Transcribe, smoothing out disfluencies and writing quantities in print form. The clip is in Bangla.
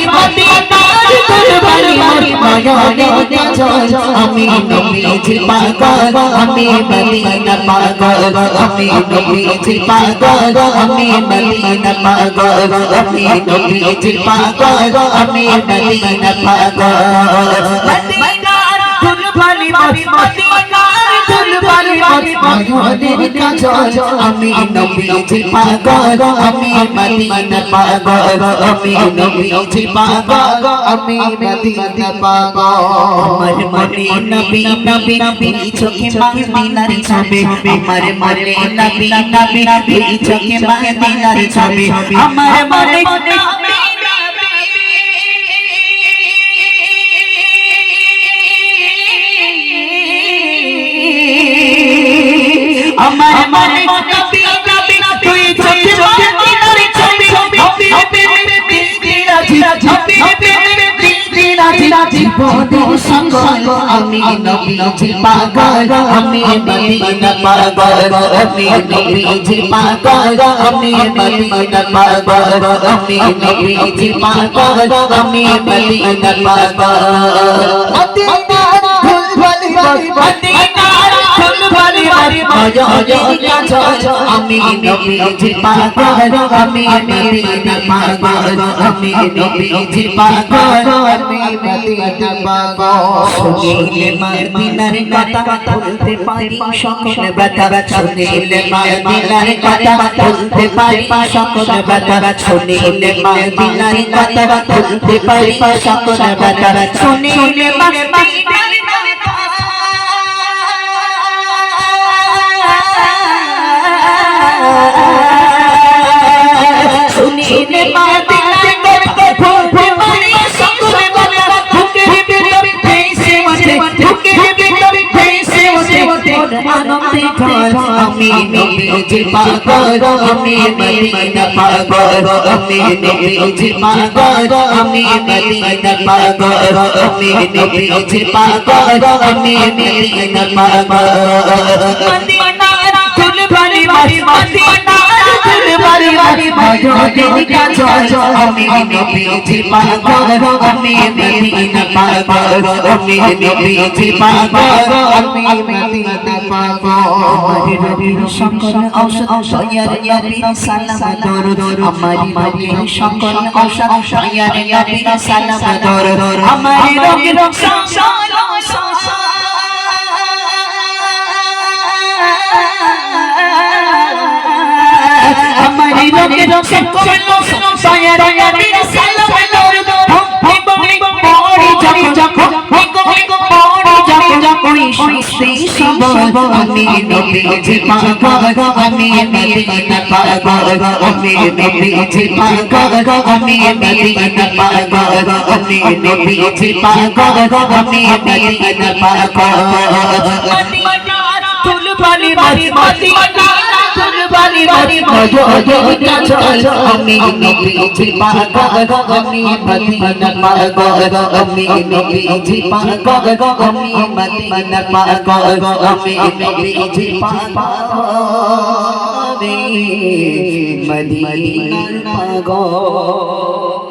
মদিনার কুরবানি নয়নের কাজল আমি নবীজি পাগল আমি মদিনা পাগল আমি নবীজি পাগল আমি মদিনা পাগল আমি নবীজি পাগল আমি মদিনা পাগল মদিনার কুরবানি মদিনার কুরবানি নয়নের কাজল আমি নবীজি পাগল আমি মদিনা পাগল আমি নবীজি পাগল আমি মদিনা পাগল আমার মনে নবী নবী নবী চোখে মদিনার ছবি আমার মনে নবী নবী নবী চোখে মদিনার ছবি আমার মনে আমার মনে নবী নবী তুই চোখে মদিনার ছবি জীবনের সকল আমি নবীজি পাগল আমি মদিনা পাগল আমি নবীজি পাগল আমি মদিনা পাগল আমি নবীজি পাগল আমি মদিনা পাগল মদিনার ফুলবালি মদিনার ফুলবালি নয়নের কাজল আমি নবীজি পাগল আমি মদিনা পাগল আমি নবীজি পাগল আমি মদিনা পাগল শুনিলে মদিনার কথা বলতে পারি সকল ব্যথা শুনিলে মদিনার কথা বলতে পারি সকল ব্যথা শুনিলে মদিনার কথা বলতে পারি সকল ব্যথা শুনিলে মদিনার শুনিলে মদিনার কথা বলতে পারি সকল ব্যথা বুকের ভিতর ভেসে ওঠে বুকের ভিতর ভেসে ওঠে আনন্দে ঢল আমি নবীজি পাগল আমি মদিনা পাগল আমি নবীজি পাগল আমি মদিনা পাগল আমি নবীজি পাগল আমি মদিনা পাগল মদিনার কুরবানি মদিনার কুরবানি নয়নের কাজল আমি নবীজি পাগল আমি মদিনা পাগল আমি নবীজি পাগল আমি মদিনা পাগল আমার নবীর সকল ঔষধ দয়ার নবী সালাম দরুদ আমার নবীর সকল ঔষধ দয়ার নবী সালাম দরুদ আমার নবীর সকল আমার নবীর সকল দয়ার নবী সালাম দরুদ আমি নবীজি পাগল আমি মদিনা পাগল আমি নবীজি পাগল আমি মদিনা পাগল আমি নবীজি পাগল আমি মদিনা পাগল মদিনার ফুলবালি মদিনার ফুলবালি নয়নের কাজল আমি নবীজি পাগল আমি মদিনা পাগল আমি নবীজি পাগল আমি মদিনা পাগল আমি নবীজি পাগল আমি মদিনার পাগল